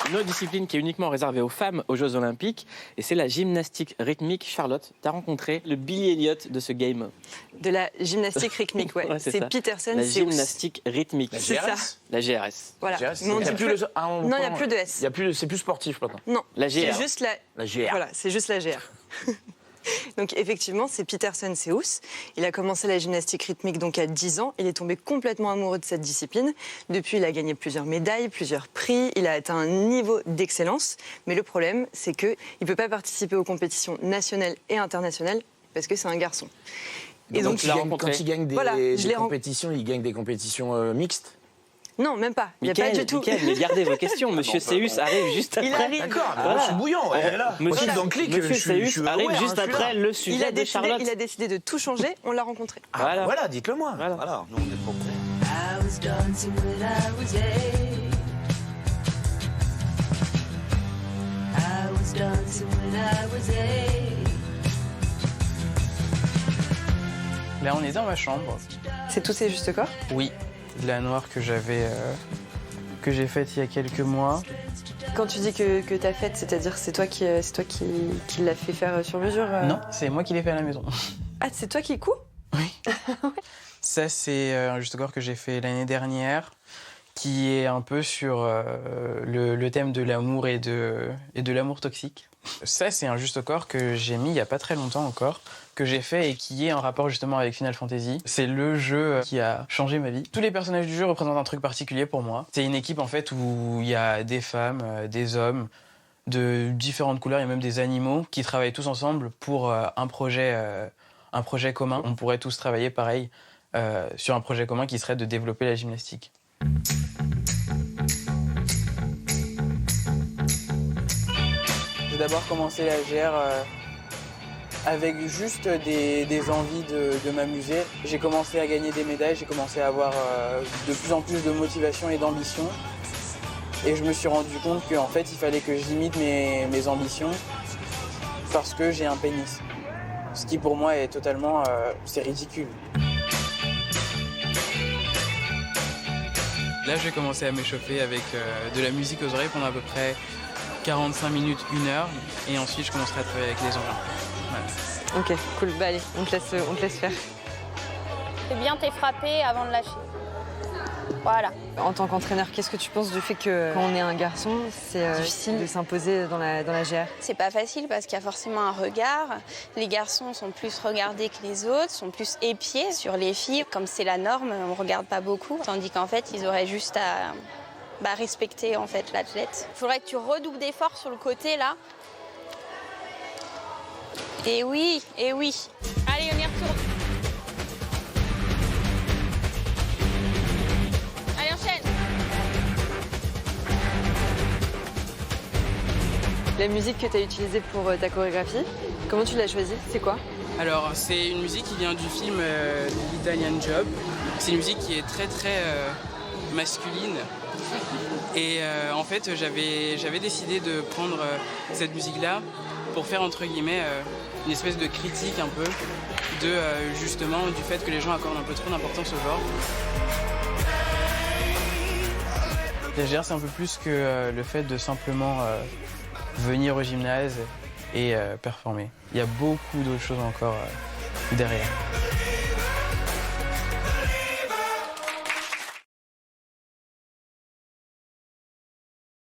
Une autre discipline qui est uniquement réservée aux femmes aux Jeux Olympiques, et c'est la gymnastique rythmique. Charlotte, tu as rencontré le Billy Elliot de ce game. De la gymnastique rythmique, ouais. C'est Peterson. La gymnastique rythmique. C'est ça. La GRS. Voilà. GRS, Mais on dit plus le... Non, il n'y a plus de S. C'est plus sportif maintenant. Non. La GR. C'est juste la GR. Voilà, c'est juste la GR. Donc effectivement, c'est Peterson Seuss. Il a commencé la gymnastique rythmique donc à 10 ans. Il est tombé complètement amoureux de cette discipline. Depuis, il a gagné plusieurs médailles, plusieurs prix. Il a atteint un niveau d'excellence. Mais le problème, c'est qu'il ne peut pas participer aux compétitions nationales et internationales parce que c'est un garçon. Et donc quand il gagne des compétitions, il gagne des compétitions mixtes? Non, même pas. Il n'y a pas du tout. Mais gardez vos questions. Monsieur Seuss arrive juste après. Il arrive. D'accord, voilà. Je suis bouillant. Monsieur Seuss arrive juste après le sujet de Charlotte. Il a décidé de tout changer. On l'a rencontré. Voilà, dites-le moi. Voilà, nous on est trop Là, on est dans ma chambre. C'est tous ces justes corps? Oui, de la noire que j'ai faite il y a quelques mois. Quand tu dis que tu as faite, c'est-à-dire c'est toi qui l'as fait faire sur mesure? Non, c'est moi qui l'ai fait à la maison. Ah, c'est toi qui couds? Oui. Ça, c'est un juste corps que j'ai fait l'année dernière, qui est un peu sur le thème de l'amour et de l'amour toxique. Ça, c'est un juste corps que j'ai mis il n'y a pas très longtemps encore, que j'ai fait et qui est en rapport justement avec Final Fantasy. C'est le jeu qui a changé ma vie. Tous les personnages du jeu représentent un truc particulier pour moi. C'est une équipe en fait où il y a des femmes, des hommes, de différentes couleurs, il y a même des animaux qui travaillent tous ensemble pour un projet commun. On pourrait tous travailler pareil sur un projet commun qui serait de développer la gymnastique. J'ai d'abord commencé la GR avec juste des envies de m'amuser. J'ai commencé à gagner des médailles, j'ai commencé à avoir de plus en plus de motivation et d'ambition. Et je me suis rendu compte qu'en fait, il fallait que je limite mes ambitions parce que j'ai un pénis. Ce qui pour moi est totalement... c'est ridicule. Là, j'ai commencé à m'échauffer avec de la musique aux oreilles pendant à peu près 45 minutes, 1 heure, et ensuite je commencerai à travailler avec les engins. Voilà. Ok, cool. Bah allez, on te laisse faire. C'est bien, t'es frappé avant de lâcher. Voilà. En tant qu'entraîneur, qu'est-ce que tu penses du fait que quand on est un garçon, c'est difficile de s'imposer dans la GR? C'est pas facile parce qu'il y a forcément un regard. Les garçons sont plus regardés que les autres, sont plus épiés sur les filles. Comme c'est la norme, on regarde pas beaucoup. Tandis qu'en fait, ils auraient juste à respecter en fait l'athlète. Il faudrait que tu redoubles d'efforts sur le côté là. Et oui, et oui. Allez, on y retourne. Allez, enchaîne. La musique que tu as utilisée pour ta chorégraphie, comment tu l'as choisie? C'est quoi? Alors, c'est une musique qui vient du film L'Italian Job. C'est une musique qui est très masculine. Et en fait, j'avais décidé de prendre cette musique-là pour faire, entre guillemets, une espèce de critique un peu de, justement, du fait que les gens accordent un peu trop d'importance au genre. La GR, c'est un peu plus que le fait de simplement venir au gymnase et performer. Il y a beaucoup d'autres choses encore derrière.